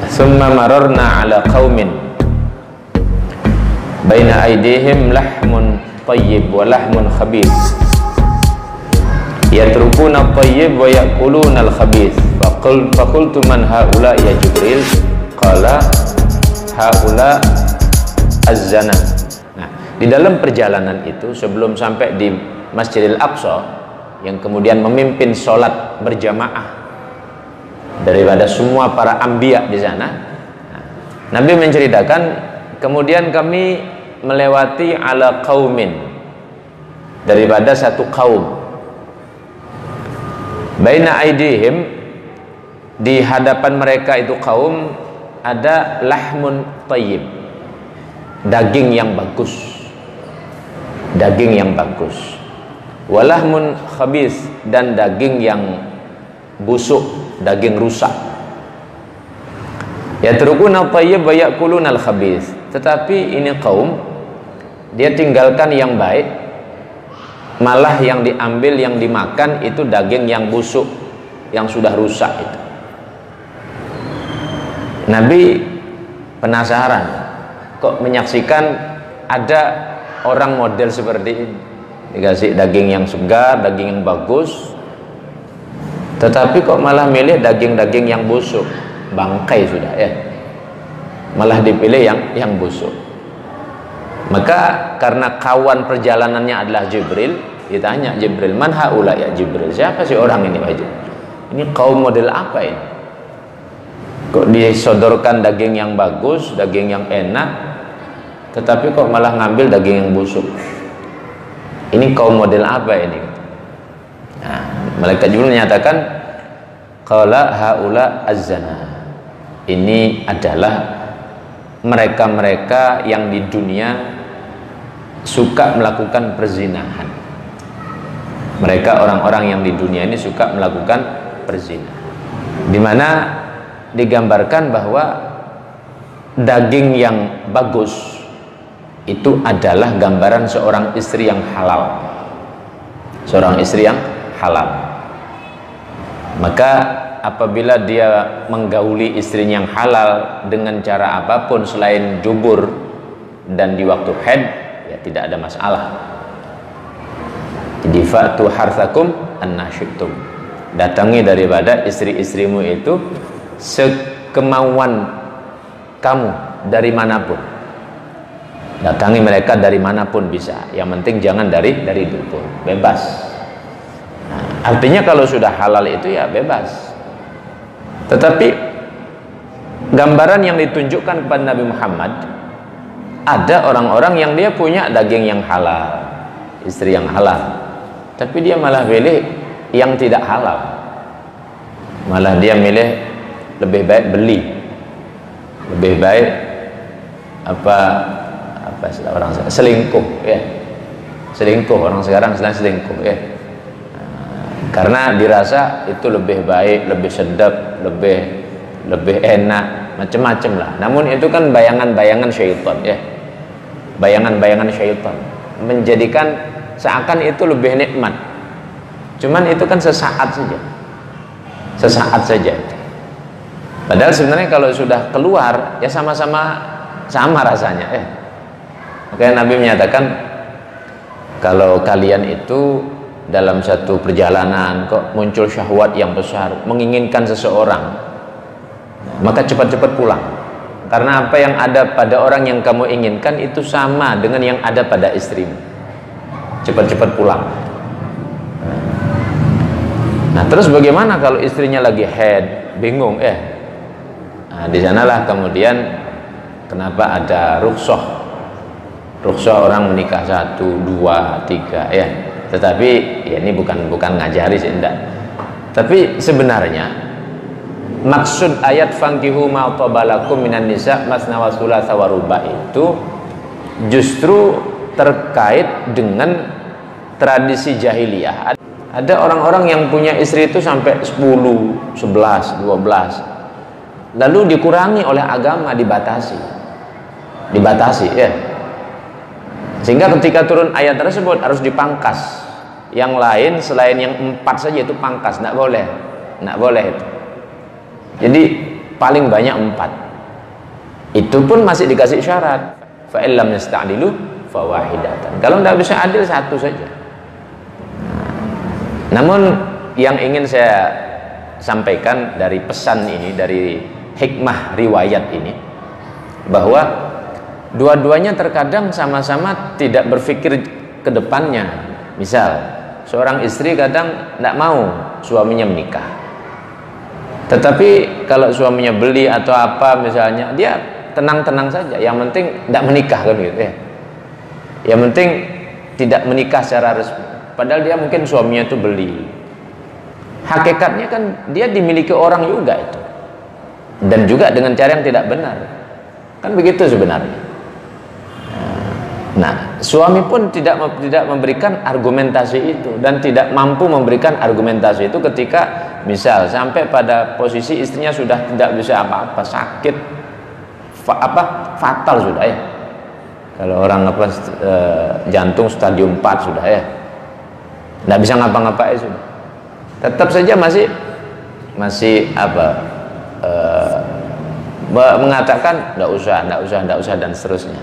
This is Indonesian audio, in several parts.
Summa mararna ala qaumin baina aydihim lahmun tayyib wa lahmun khabith yatrukuna at-tayyib wa ya'kuluna al-khabith. Faqultu man haula ya Jibril? Qala haula az-zana. Nah, di dalam perjalanan itu sebelum sampai di Masjidil Aqsa yang kemudian memimpin sholat berjamaah daripada semua para anbiya di sana, nah, Nabi menceritakan kemudian kami melewati ala qaumin, daripada satu kaum, baina aidihim, di hadapan mereka itu kaum ada lahmun tayyib, daging yang bagus, daging yang bagus, walahmun khabis, dan daging yang busuk, daging rusak. Yatrukuna tayyib wa ya'kuluna al-khabis. Tetapi ini kaum, dia tinggalkan yang baik, malah yang diambil, yang dimakan itu daging yang busuk, yang sudah rusak itu. Nabi penasaran, kok menyaksikan ada orang model seperti ini, dikasih daging yang segar, daging yang bagus, tetapi kok malah milih daging-daging yang busuk, bangkai sudah ya, malah dipilih yang busuk. Maka karena kawan perjalanannya adalah Jibril, ditanya Jibril, man haula ya Jibril, siapa sih orang ini wajib? Ini kaum model apa ini? Kok disodorkan daging yang bagus, daging yang enak, tetapi kok malah ngambil daging yang busuk? Ini kaum model apa ini? Nah, malaikat Jibril menyatakan, qala haula az-zana. Ini adalah mereka-mereka yang di dunia suka melakukan perzinahan. Mereka orang-orang yang di dunia ini suka melakukan perzinahan, di mana digambarkan bahwa daging yang bagus itu adalah gambaran seorang istri yang halal, seorang istri yang halal. Maka apabila dia menggauli istrinya yang halal dengan cara apapun selain jubur dan di waktu haid, ya tidak ada masalah. Jadi fa'tu harthakum annasyitum, datangi daripada istri-istrimu itu sekemauan kamu dari manapun, datangi mereka dari manapun bisa, yang penting jangan dari dubur, bebas. Nah, artinya kalau sudah halal itu ya bebas. Tetapi gambaran yang ditunjukkan kepada Nabi Muhammad, ada orang-orang yang dia punya daging yang halal, istri yang halal, tapi dia malah pilih yang tidak halal, malah dia milih lebih baik beli, lebih baik apa orang selingkuh ya, selingkuh, orang sekarang sedang selingkuh ya, karena dirasa itu lebih baik, lebih sedap, lebih enak, macam-macam lah. Namun itu kan bayangan-bayangan syaitan ya, bayangan-bayangan syaitan menjadikan seakan itu lebih nikmat. Cuman itu kan sesaat saja, sesaat saja. Padahal sebenarnya kalau sudah keluar ya sama-sama sama rasanya ya. Makanya Nabi menyatakan, kalau kalian itu dalam satu perjalanan kok muncul syahwat yang besar, menginginkan seseorang, maka cepat-cepat pulang, karena apa yang ada pada orang yang kamu inginkan itu sama dengan yang ada pada istrimu. Cepat-cepat pulang. Nah, terus bagaimana kalau istrinya lagi haid, bingung ya? Nah, di sanalah kemudian kenapa ada rukhsah orang menikah 1, 2, 3 ya. Tetapi ya ini bukan ngajari sih, enggak. Tapi sebenarnya maksud ayat fankihu ma tabalakum minan nisa masna wa thulatha wa ruba' itu justru terkait dengan tradisi jahiliyah. Ada orang-orang yang punya istri itu sampai 10, 11, 12. Lalu dikurangi oleh agama, dibatasi ya. Sehingga ketika turun ayat tersebut harus dipangkas. Yang lain selain yang 4 saja itu pangkas, enggak boleh itu. Jadi paling banyak 4. Itu pun masih dikasih syarat, fa illam yasta'dilu fa wahidatan. Kalau tidak bisa adil, 1 saja. Namun yang ingin saya sampaikan dari pesan ini, dari hikmah riwayat ini, bahwa dua-duanya terkadang sama-sama tidak berpikir ke depannya. Misal seorang istri kadang tidak mau suaminya menikah, tetapi kalau suaminya beli atau apa misalnya, dia tenang-tenang saja, yang penting tidak menikah, kan gitu ya. Yang penting tidak menikah secara resmi, padahal dia mungkin suaminya itu beli. Hakikatnya kan dia dimiliki orang juga itu, dan juga dengan cara yang tidak benar, kan begitu sebenarnya. Nah, suami pun tidak memberikan argumentasi itu, dan tidak mampu memberikan argumentasi itu ketika misal sampai pada posisi istrinya sudah tidak bisa apa-apa, sakit fatal sudah ya. Kalau orang jantung stadium 4 sudah ya, tidak bisa ngapa-ngapain sudah. Tetap saja masih mengatakan tidak usah dan seterusnya.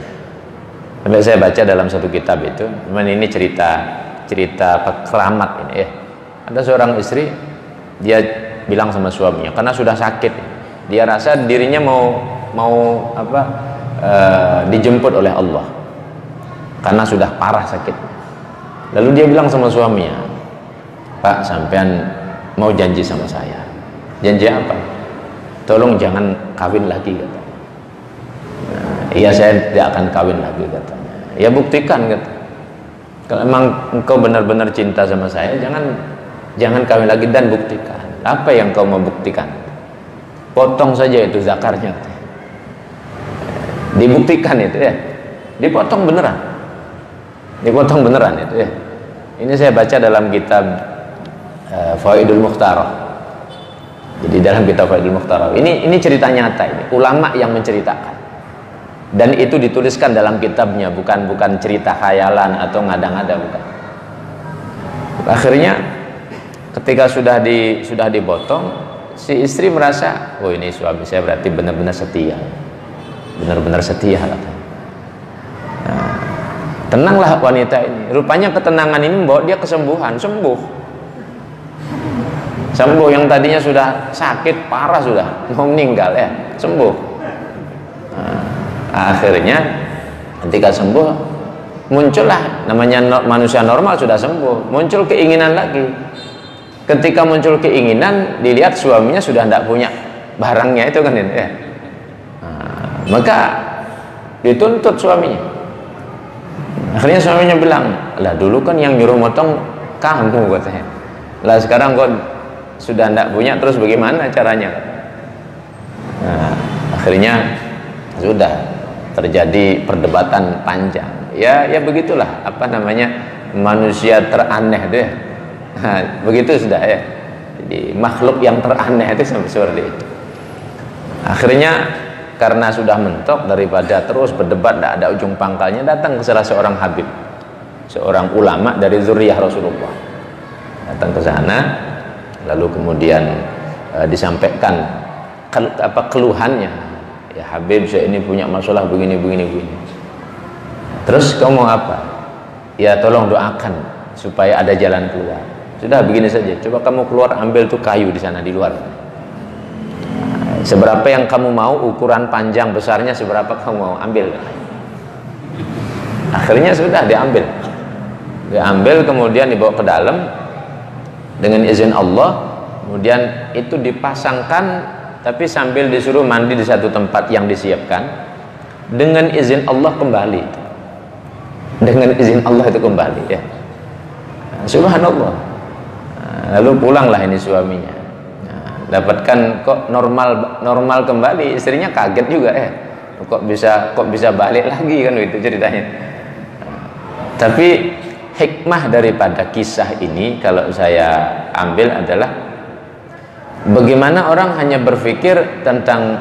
Sampai saya baca dalam satu kitab itu, ini cerita keramat ini ya. Ada seorang istri, dia bilang sama suaminya, karena sudah sakit, dia rasa dirinya mau dijemput oleh Allah karena sudah parah sakit. Lalu dia bilang sama suaminya, Pak, sampean mau janji sama saya. Janji apa? Tolong jangan kawin lagi, kata. Iya, saya tidak akan kawin lagi, katanya. Ya buktikan, kata. Kalau emang engkau benar-benar cinta sama saya, jangan kawin lagi, dan buktikan. Apa yang kau mau buktikan? Potong saja itu zakarnya. Dibuktikan itu ya. Dipotong beneran. Dipotong beneran itu ya. Ini saya baca dalam kitab Fawaidul Mukhtarah. Jadi dalam kitab Fawaidul Mukhtarah ini cerita nyata, ini ulama yang menceritakan, dan itu dituliskan dalam kitabnya, bukan cerita khayalan atau ngada-ngada, bukan. Akhirnya ketika sudah dipotong, si istri merasa, oh ini suami saya berarti benar-benar setia, katanya. Nah, tenanglah wanita ini. Rupanya ketenangan ini membawa dia kesembuhan, sembuh yang tadinya sudah sakit parah, sudah mau meninggal ya, sembuh. Nah, akhirnya ketika sembuh, muncullah, namanya manusia normal sudah sembuh, muncul keinginan lagi. Ketika muncul keinginan, dilihat suaminya sudah tidak punya barangnya itu, kan ya. Nah, maka dituntut suaminya. Akhirnya suaminya bilang, lah dulu kan yang nyuruh motong kamu, katanya. Lah sekarang kok sudah tidak punya, terus bagaimana caranya? Nah, akhirnya sudah terjadi perdebatan panjang. Ya begitulah, manusia teraneh itu ya. Nah, begitu sudah ya. Jadi makhluk yang teraneh itu sampai seperti itu. Akhirnya karena sudah mentok, daripada terus berdebat tidak ada ujung pangkalnya, datang ke salah seorang habib, seorang ulama dari zuriyah Rasulullah. Datang ke sana, lalu kemudian disampaikan keluhannya. Ya Habib, saya ini punya masalah begini. Terus kamu mau apa? Ya tolong doakan supaya ada jalan keluar. Sudah begini saja, coba kamu keluar, ambil tuh kayu di sana di luar. Seberapa yang kamu mau, ukuran panjang besarnya seberapa kamu mau, ambil. Akhirnya sudah diambil, kemudian dibawa ke dalam dengan izin Allah. Kemudian itu dipasangkan, tapi sambil disuruh mandi di satu tempat yang disiapkan. Dengan izin Allah kembali. Dengan izin Allah itu kembali ya. Subhanallah. Lalu pulanglah ini suaminya. Dapatkan kok normal kembali, istrinya kaget juga ya. Kok bisa balik lagi, kan itu ceritanya. Tapi hikmah daripada kisah ini kalau saya ambil adalah bagaimana orang hanya berpikir tentang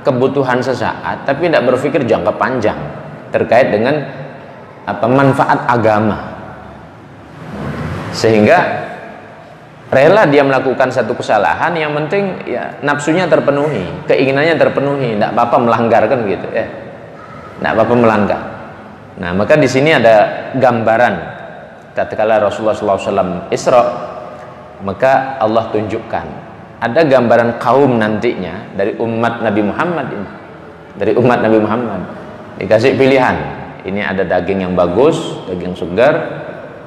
kebutuhan sesaat, tapi tidak berpikir jangka panjang terkait dengan manfaat agama, sehingga Rela dia melakukan satu kesalahan, yang penting ya nafsunya terpenuhi, keinginannya terpenuhi, tidak apa-apa melanggar kan gitu ya, tidak apa-apa melanggar. Nah maka di sini ada gambaran tatkala Rasulullah SAW Isra, maka Allah tunjukkan ada gambaran kaum nantinya dari umat Nabi Muhammad ini, dari umat Nabi Muhammad dikasih pilihan, ini ada daging yang bagus, daging segar,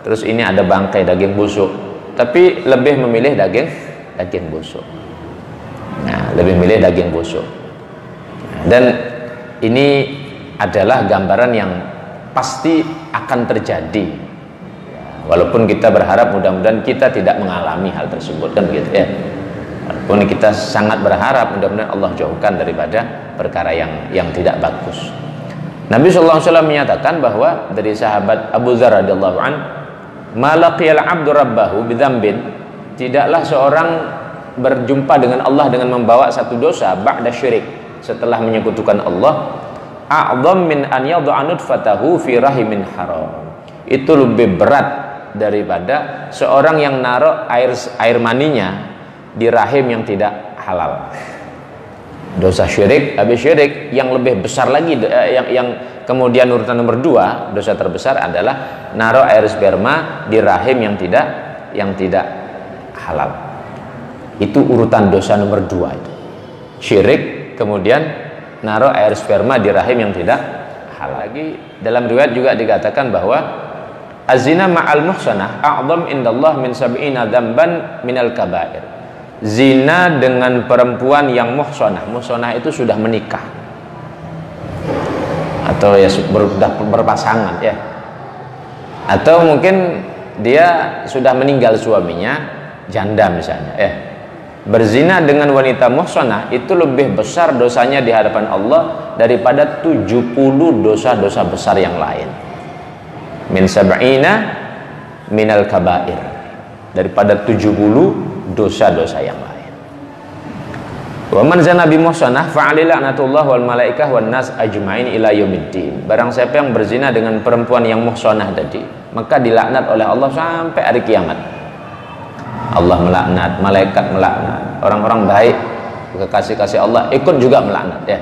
terus ini ada bangkai daging busuk, tapi lebih memilih daging busuk. Nah, lebih memilih daging busuk. Nah, dan ini adalah gambaran yang pasti akan terjadi. Walaupun kita berharap mudah-mudahan kita tidak mengalami hal tersebut kan begitu ya. Walaupun kita sangat berharap mudah-mudahan Allah jauhkan daripada perkara yang tidak bagus. Nabi SAW menyatakan bahwa dari sahabat Abu Dzar radhiyallahu an, malaqiyal abdu rabbahu bidzambin, tidaklah seorang berjumpa dengan Allah dengan membawa satu dosa ba'da syirik, setelah menyekutukan Allah, a'dzam min an yad'a nutfatahu fi rahimin haram, itu lebih berat daripada seorang yang naruh air maninya di rahim yang tidak halal. Dosa syirik, habis syirik yang lebih besar lagi, yang kemudian urutan nomor 2, dosa terbesar adalah naruh air sperma di rahim yang tidak halal. Itu urutan dosa nomor 2 itu. Syirik, kemudian naruh air sperma di rahim yang tidak halal. Lagi dalam riwayat juga dikatakan bahwa az-zina ma'al muhsanah a'dzam indallah min sab'ina dzamban minal kaba'ir. Zina dengan perempuan yang muhsanah, muhsanah itu sudah menikah atau ya sudah berpasangan ya, atau mungkin dia sudah meninggal suaminya, janda misalnya ya, berzina dengan wanita muhsanah itu lebih besar dosanya di hadapan Allah daripada 70 dosa-dosa besar yang lain. Min sab'ina minal kabair, daripada 70 dosa-dosa yang lain. Wa man zana bi muhsanah fa alaihi la'natullah wal malaikah wan nas ajmain ila yaumiddin. Barang siapa yang berzina dengan perempuan yang muhsanah tadi, maka dilaknat oleh Allah sampai hari kiamat. Allah melaknat, malaikat melaknat, orang-orang baik, kekasih-kasih Allah ikut juga melaknat ya.